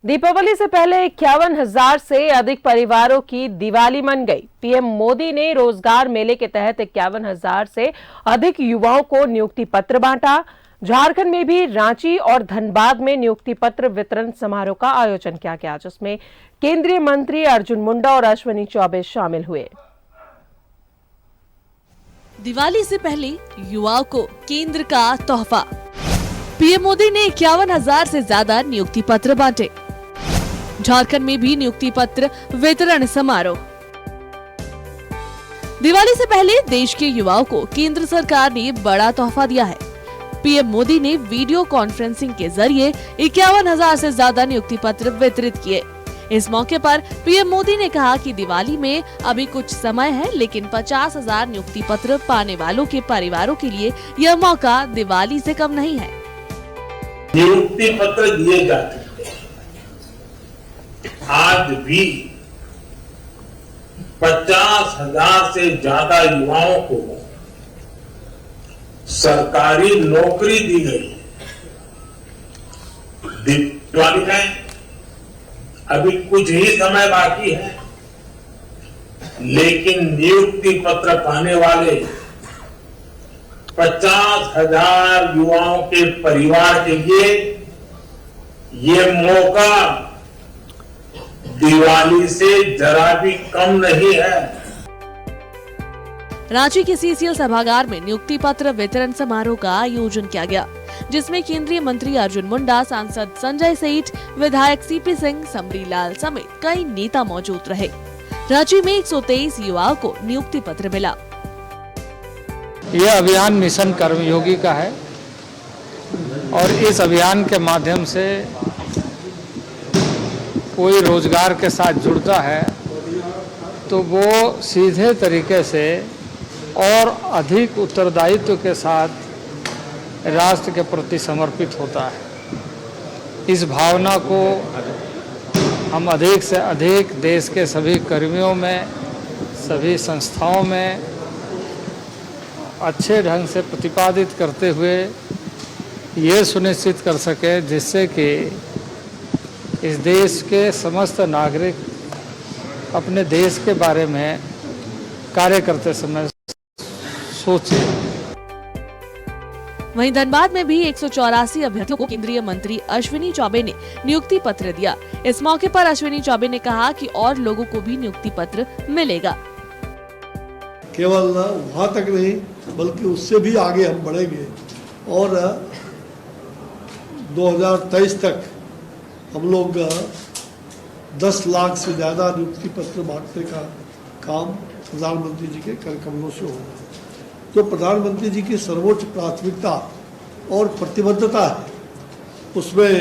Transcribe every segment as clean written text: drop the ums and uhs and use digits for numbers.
दीपावली से पहले 51,000 से अधिक परिवारों की दिवाली मन गई। पीएम मोदी ने रोजगार मेले के तहत 51,000 से अधिक युवाओं को नियुक्ति पत्र बांटा। झारखंड में भी रांची और धनबाद में नियुक्ति पत्र वितरण समारोह का आयोजन किया गया, जिसमें केंद्रीय मंत्री अर्जुन मुंडा और अश्विनी चौबे शामिल हुए। दिवाली से पहले युवाओं को केंद्र का तोहफा। पीएम मोदी ने 51,000 से ज्यादा नियुक्ति पत्र बांटे। झारखंड में भी नियुक्ति पत्र वितरण समारोह। दिवाली से पहले देश के युवाओं को केंद्र सरकार ने बड़ा तोहफा दिया है। पीएम मोदी ने वीडियो कॉन्फ्रेंसिंग के जरिए 51,000 से ज्यादा नियुक्ति पत्र वितरित किए। इस मौके पर पीएम मोदी ने कहा कि दिवाली में अभी कुछ समय है, लेकिन 50,000 नियुक्ति पत्र पाने वालों के परिवारों के लिए यह मौका दिवाली से कम नहीं है। नियुक्ति पत्र दिए जाते हैं। आज भी 50,000 से ज्यादा युवाओं को सरकारी नौकरी दी गई है। दिवाली में अभी कुछ ही समय बाकी है, लेकिन नियुक्ति पत्र पाने वाले 50,000 युवाओं के परिवार के लिए ये मौका दिवाली से जरा भी कम नहीं है। रांची के सीसीएल सभागार में नियुक्ति पत्र वितरण समारोह का आयोजन किया गया, जिसमें केंद्रीय मंत्री अर्जुन मुंडा, सांसद संजय सेठ, विधायक सीपी सिंह, समरीलाल समेत कई नेता मौजूद रहे। रांची में 123 युवाओं को नियुक्ति पत्र मिला। यह अभियान मिशन कर्मयोगी का है और इस अभियान के माध्यम से कोई रोजगार के साथ जुड़ता है तो वो सीधे तरीके से और अधिक उत्तरदायित्व के साथ राष्ट्र के प्रति समर्पित होता है। इस भावना को हम अधिक से अधिक देश के सभी कर्मियों में, सभी संस्थाओं में अच्छे ढंग से प्रतिपादित करते हुए ये सुनिश्चित कर सके जिससे कि इस देश के समस्त नागरिक अपने देश के बारे में कार्य करते समय सोचे। वहीं धनबाद में भी 184 अभ्यर्थियों को केंद्रीय मंत्री अश्विनी चौबे ने नियुक्ति पत्र दिया। इस मौके पर अश्विनी चौबे ने कहा कि और लोगों को भी नियुक्ति पत्र मिलेगा। केवल वहाँ तक नहीं बल्कि उससे भी आगे हम बढ़ेंगे और 2023 तक हम लोग 10 लाख से ज़्यादा नियुक्ति पत्र बांटने का काम प्रधानमंत्री जी के कर कमलों से होगा। जो प्रधानमंत्री जी की सर्वोच्च प्राथमिकता और प्रतिबद्धता है, उसमें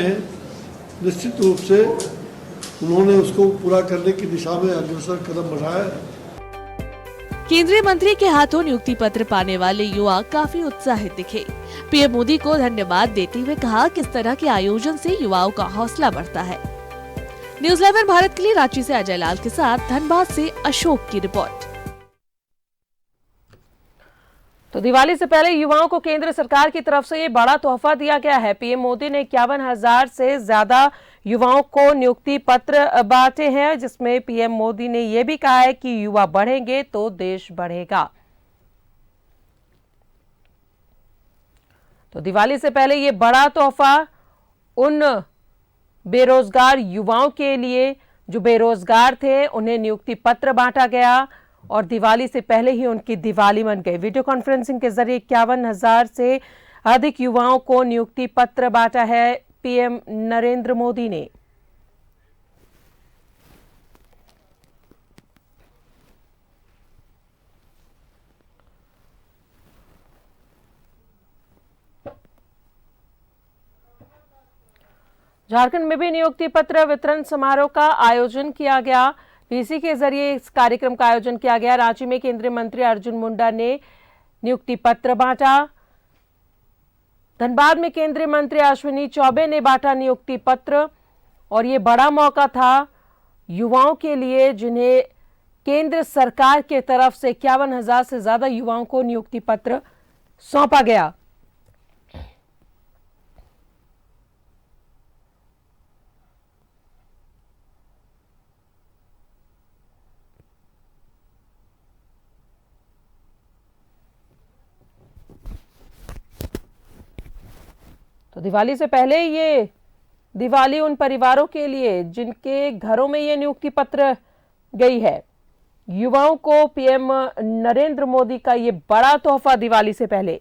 निश्चित रूप से उन्होंने उसको पूरा करने की दिशा में अग्रसर कदम बढ़ाया है। केंद्रीय मंत्री के हाथों नियुक्ति पत्र पाने वाले युवा काफी उत्साहित दिखे। पीएम मोदी को धन्यवाद देते हुए कहा कि इस तरह के आयोजन से युवाओं का हौसला बढ़ता है। न्यूज़ 11 भारत के लिए रांची से अजय लाल के साथ धनबाद से अशोक की रिपोर्ट। तो दिवाली से पहले युवाओं को केंद्र सरकार की तरफ से ये बड़ा तोहफा दिया गया है। पीएम मोदी ने 51,000 से ज्यादा युवाओं को नियुक्ति पत्र बांटे हैं, जिसमें पीएम मोदी ने यह भी कहा है कि युवा बढ़ेंगे तो देश बढ़ेगा। तो दिवाली से पहले ये बड़ा तोहफा उन बेरोजगार युवाओं के लिए जो बेरोजगार थे, उन्हें नियुक्ति पत्र बांटा गया और दिवाली से पहले ही उनकी दिवाली मन गई। वीडियो कॉन्फ्रेंसिंग के जरिए 51,000 से अधिक युवाओं को नियुक्ति पत्र बांटा है पीएम नरेंद्र मोदी ने। झारखंड में भी नियुक्ति पत्र वितरण समारोह का आयोजन किया गया। पीसी के जरिए इस कार्यक्रम का आयोजन किया गया। रांची में केंद्रीय मंत्री अर्जुन मुंडा ने नियुक्ति पत्र बांटा। धनबाद में केंद्रीय मंत्री अश्विनी चौबे ने बांटा नियुक्ति पत्र और ये बड़ा मौका था युवाओं के लिए, जिन्हें केंद्र सरकार के तरफ से 51,000 से ज्यादा युवाओं को नियुक्ति पत्र सौंपा गया। दिवाली से पहले ये दिवाली उन परिवारों के लिए जिनके घरों में ये नियुक्ति पत्र गई है। युवाओं को पीएम नरेंद्र मोदी का ये बड़ा तोहफा दिवाली से पहले।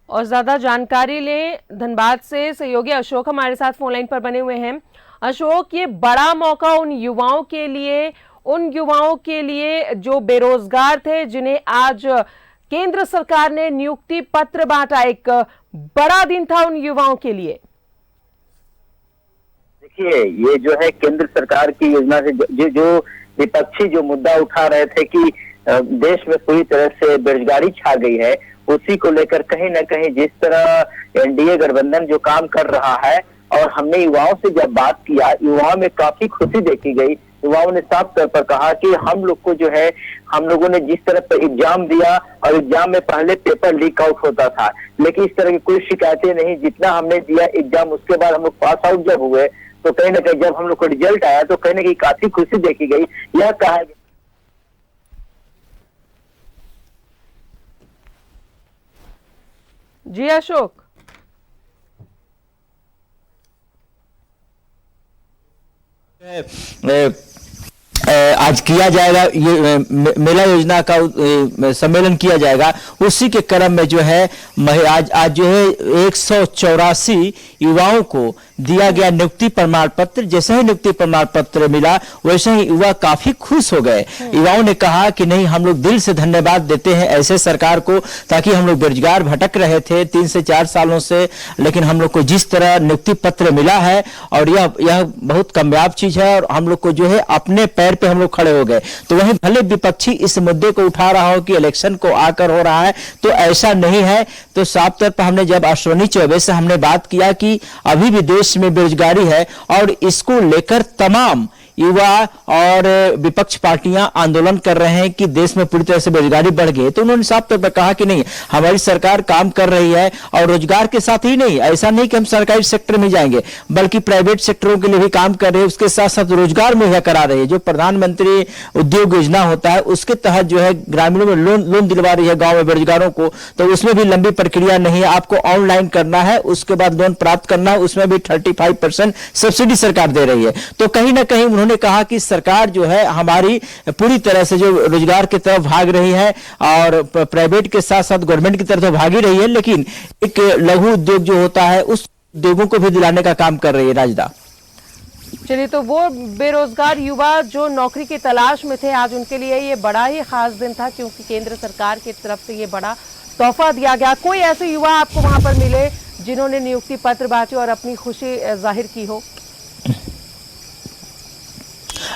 और ज्यादा जानकारी लें धनबाद से सहयोगी अशोक हमारे साथ फोन लाइन पर बने हुए हैं। अशोक, ये बड़ा मौका उन युवाओं के लिए जो बेरोजगार थे, जिन्हें आज केंद्र सरकार ने नियुक्ति पत्र बांटा, एक बड़ा दिन था उन युवाओं के लिए। देखिए, ये जो है केंद्र सरकार की योजना से जो विपक्षी जो मुद्दा उठा रहे थे कि देश में पूरी तरह से बेरोजगारी छा गई है, उसी को लेकर कहीं ना कहीं जिस तरह एनडीए गठबंधन जो काम कर रहा है, और हमने युवाओं से जब बात किया, युवाओं में काफी खुशी देखी गई। युवाओं ने साफ तौर पर कहा कि हम लोग को जो है, हम लोगों ने जिस तरह पर एग्जाम दिया और एग्जाम में पहले पेपर लीक आउट होता था, लेकिन इस तरह की कोई शिकायतें नहीं। जितना हमने दिया एग्जाम, उसके बाद हम लोग पास आउट जब हुए तो कहीं ना कहीं जब हम लोग को रिजल्ट आया तो कहीं ना कहीं काफी खुशी देखी गई। यह कहा गया जी अशोक। आज किया जाएगा, ये मेला योजना का सम्मेलन किया जाएगा। उसी के क्रम में जो है आज जो है 184 युवाओं को दिया गया नियुक्ति प्रमाण पत्र। जैसे ही नियुक्ति प्रमाण पत्र मिला वैसे ही युवा काफी खुश हो गए। युवाओं ने कहा कि नहीं, हम लोग दिल से धन्यवाद देते हैं ऐसे सरकार को, ताकि हम लोग बेरोजगार भटक रहे थे 3 से 4 सालों से, लेकिन हम लोग को जिस तरह नियुक्ति पत्र मिला है और यह बहुत कामयाब चीज है, और हम लोग को जो है अपने पैर पे हम लोग खड़े हो गए। तो वहीं भले विपक्षी इस मुद्दे को उठा रहा हो कि इलेक्शन को आकर हो रहा है, तो ऐसा नहीं है। तो साफ तौर पर हमने जब अश्विनी चौबे से हमने बात किया कि अभी भी देश में बेरोजगारी है और इसको लेकर तमाम युवा और विपक्ष पार्टियां आंदोलन कर रहे हैं कि देश में पूरी तरह से बेरोजगारी बढ़ गई, तो उन्होंने साफ तौर पर कहा कि नहीं, हमारी सरकार काम कर रही है। और रोजगार के साथ ही नहीं, ऐसा नहीं कि हम सरकारी सेक्टर में जाएंगे, बल्कि प्राइवेट सेक्टरों के लिए भी काम कर रहे हैं। उसके साथ साथ रोजगार मुहैया करा रही है। जो प्रधानमंत्री उद्योग योजना होता है उसके तहत जो है ग्रामीणों में लोन दिलवा रही है गाँव में बेरोजगारों को। तो उसमें भी लंबी प्रक्रिया नहीं है, आपको ऑनलाइन करना है, उसके बाद लोन प्राप्त करना है। उसमें भी 35% सब्सिडी सरकार दे रही है। तो कहीं ना कहीं उन्होंने कहा कि सरकार जो है हमारी पूरी तरह से जो रोजगार की तरफ भाग रही है, और प्राइवेट के साथ साथ गवर्नमेंट की तरफ तो भाग ही रही है, लेकिन एक लघु उद्योग जो होता है उस उद्योगों को भी दिलाने का काम कर रही है। राजदा, चलिए, तो वो बेरोजगार युवा जो नौकरी की तलाश में थे, आज उनके लिए ये बड़ा ही खास दिन था, क्योंकि केंद्र सरकार की तरफ से ये बड़ा तोहफा दिया गया। कोई ऐसे युवा आपको वहां पर मिले जिन्होंने नियुक्ति पत्र बांटे और अपनी खुशी जाहिर की हो?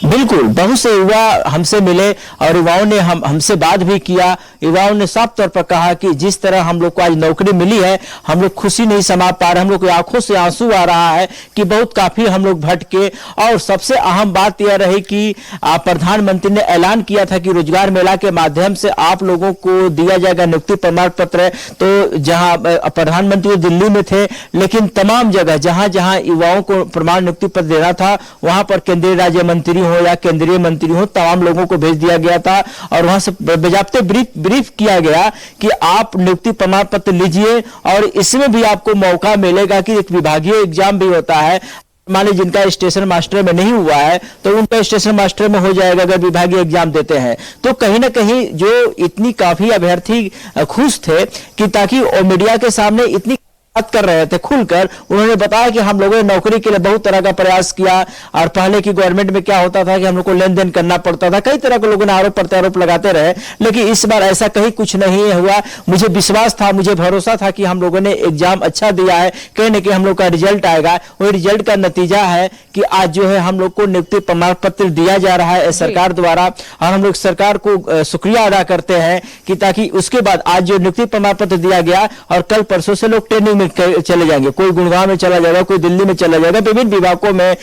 बिल्कुल, बहुत से युवा हमसे मिले और युवाओं ने हमसे बात भी किया। युवाओं ने साफ तौर पर कहा कि जिस तरह हम लोग को आज नौकरी मिली है, हम लोग खुशी नहीं समा पा रहे, हम लोग की आंखों से आंसू आ रहा है कि बहुत काफी हम लोग भटके। और सबसे अहम बात यह रही कि प्रधानमंत्री ने ऐलान किया था कि रोजगार मेला के माध्यम से आप लोगों को दिया जाएगा नियुक्ति प्रमाण पत्र। तो जहां प्रधानमंत्री दिल्ली में थे, लेकिन तमाम जगह जहां जहां युवाओं को प्रमाण नियुक्ति पत्र देना था, वहां पर केंद्रीय राज्य मंत्री हो या केंद्रीय मंत्री हो, तमाम लोगों को भेज दिया गया था। और वहां से बजाबते ब्रीफ किया गया कि आप नियुक्ति प्रमाण पत्र लीजिए, और इसमें भी आपको मौका मिलेगा कि एक विभागीय एग्जाम भी होता है। मान लीजिए जिनका स्टेशन मास्टर में नहीं हुआ है तो उनका स्टेशन मास्टर में हो जाएगा अगर विभागीय एग्जाम देते हैं। तो कहीं ना कहीं जो इतनी काफी अभ्यर्थी खुश थे कि ताकि मीडिया के सामने इतनी बात कर रहे थे खुलकर, उन्होंने बताया कि हम लोगों ने नौकरी के लिए बहुत तरह का प्रयास किया और पहले की गवर्नमेंट में क्या होता था कि हम लोग को लेन देन करना पड़ता था, कई तरह के लोगों ने आरोप प्रत्यारोप लगाते रहे, लेकिन इस बार ऐसा कहीं कुछ नहीं हुआ। मुझे विश्वास था, मुझे भरोसा था कि हम लोगों ने एग्जाम अच्छा दिया है, कहीं ना कहीं हम लोग का रिजल्ट आएगा। वही रिजल्ट का नतीजा है कि आज जो है हम लोग को नियुक्ति प्रमाण पत्र दिया जा रहा है सरकार द्वारा, और हम लोग सरकार को शुक्रिया अदा करते हैं कि ताकि उसके बाद आज जो नियुक्ति प्रमाण पत्र दिया गया और कल परसों से लोग ट्रेनिंग में चले जाएंगे, कोई गुड़गांव में चला जाएगा, कोई दिल्ली में चला जाएगा, विभिन्न विभागों में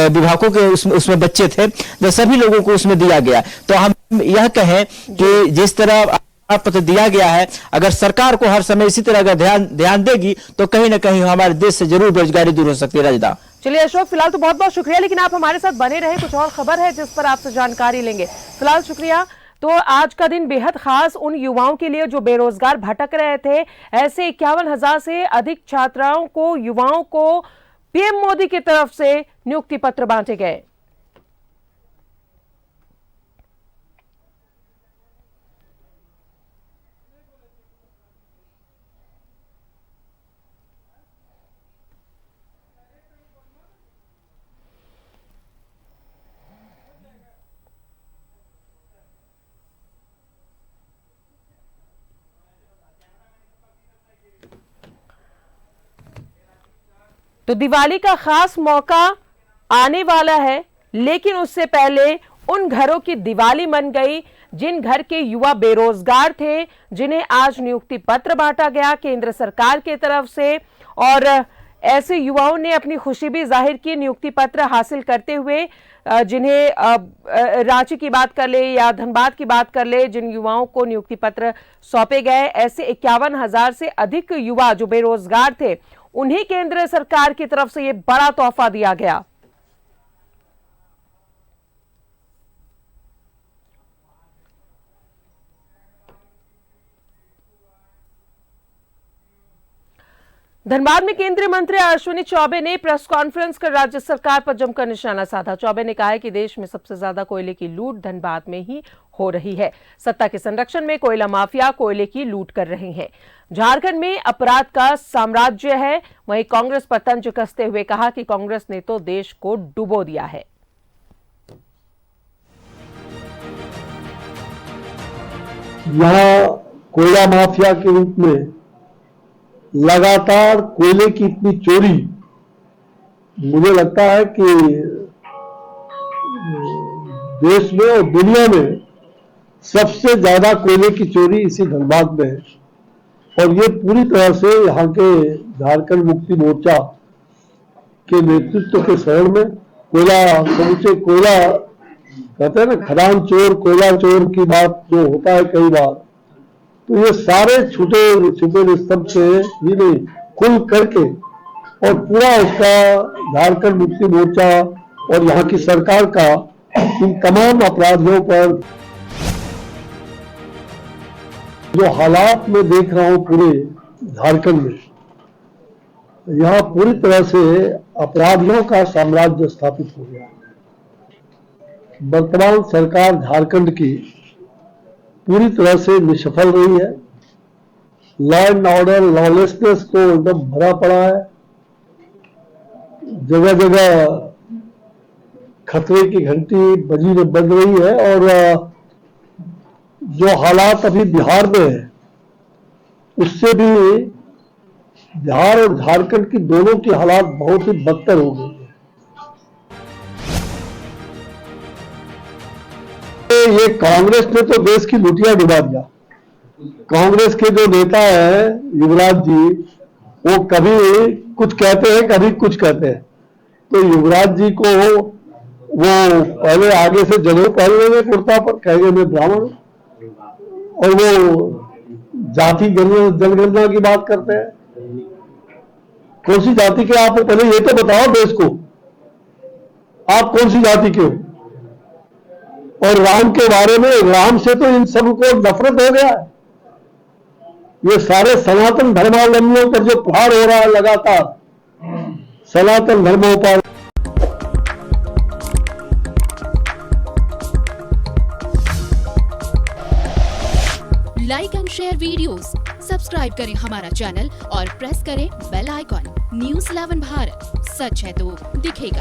विभागों के उसमें बच्चे थे, जो सभी लोगों को उसमें दिया गया। तो हम यह कहें कि जिस तरह पत्र दिया गया है, अगर सरकार को हर समय इसी तरह का ध्यान देगी तो कहीं ना कहीं हमारे देश से जरूर बेरोजगारी दूर हो सकती है। राजदा, चलिए अशोक, फिलहाल तो बहुत बहुत शुक्रिया, लेकिन आप हमारे साथ बने रहे, कुछ और खबर है जिस पर आपसे जानकारी लेंगे। फिलहाल शुक्रिया। तो आज का दिन बेहद खास उन युवाओं के लिए जो बेरोजगार भटक रहे थे। ऐसे 51,000 से अधिक छात्राओं को, युवाओं को पीएम मोदी की तरफ से नियुक्ति पत्र बांटे गए। तो दिवाली का खास मौका आने वाला है, लेकिन उससे पहले उन घरों की दिवाली मन गई जिन घर के युवा बेरोजगार थे, जिन्हें आज नियुक्ति पत्र बांटा गया केंद्र सरकार की तरफ से। और ऐसे युवाओं ने अपनी खुशी भी जाहिर की नियुक्ति पत्र हासिल करते हुए, जिन्हें रांची की बात कर ले या धनबाद की बात कर ले, जिन युवाओं को नियुक्ति पत्र सौंपे गए, ऐसे 51,000 से अधिक युवा जो बेरोजगार थे, उन्हें केंद्र सरकार की तरफ से यह बड़ा तोहफा दिया गया। धनबाद में केंद्रीय मंत्री अश्विनी चौबे ने प्रेस कॉन्फ्रेंस कर राज्य सरकार पर जमकर निशाना साधा। चौबे ने कहा है कि देश में सबसे ज्यादा कोयले की लूट धनबाद में ही हो रही है। सत्ता के संरक्षण में कोयला माफिया कोयले की लूट कर रहे हैं। झारखंड में अपराध का साम्राज्य है। वहीं कांग्रेस पर तंज कसते हुए कहा कि कांग्रेस ने तो देश को डुबो दिया है। यहाँ कोयला माफिया के रूप में लगातार कोयले की इतनी चोरी, मुझे लगता है कि देश में और दुनिया में सबसे ज्यादा कोयले की चोरी इसी धनबाद में है। और ये पूरी तरह से यहाँ के झारखंड मुक्ति मोर्चा के नेतृत्व के शहर में कोयला, समूचे कोयला कहते हैं ना, खदान चोर कोयला चोर की बात जो होता है कई बार, तो ये सारे छुपे निस्तंभ से ही नहीं, खुल करके और पूरा उसका झारखंड मुक्ति मोर्चा और यहाँ की सरकार का इन तमाम अपराधियों पर जो हालात में देख रहा हूं पूरे झारखंड में, यहाँ पूरी तरह से अपराधियों का साम्राज्य स्थापित हो गया। वर्तमान सरकार झारखंड की पूरी तरह से निष्फल रही है। लॉ एंड ऑर्डर, लॉलेसनेस तो एकदम भरा पड़ा है। जगह जगह खतरे की घंटी बज रही है। और जो हालात अभी बिहार में है, उससे भी बिहार और झारखंड की दोनों की हालात बहुत ही बदतर हो गई है। ये कांग्रेस ने तो देश की लुटिया डुबा दिया। कांग्रेस के जो नेता है युवराज जी, वो कभी कुछ कहते हैं, कभी कुछ कहते हैं। तो युवराज जी को वो पहले आगे से जनेऊ पहन लेंगे कुर्ता पर, कहेंगे मैं ब्राह्मण हूं, और वो जाति जनगणना की बात करते हैं। कौन सी जाति के आप, पहले ये तो बताओ देश को, आप कौन सी जाति के हो। और राम के बारे में, राम से तो इन सबको नफरत हो गया है। ये सारे सनातन धर्मावलंबियों पर जो प्रहार हो रहा है लगातार, सनातन धर्मों पर। Like and share videos, subscribe करें हमारा चैनल और प्रेस करें बेल आइकॉन। News 11 भारत, सच है तो दिखेगा।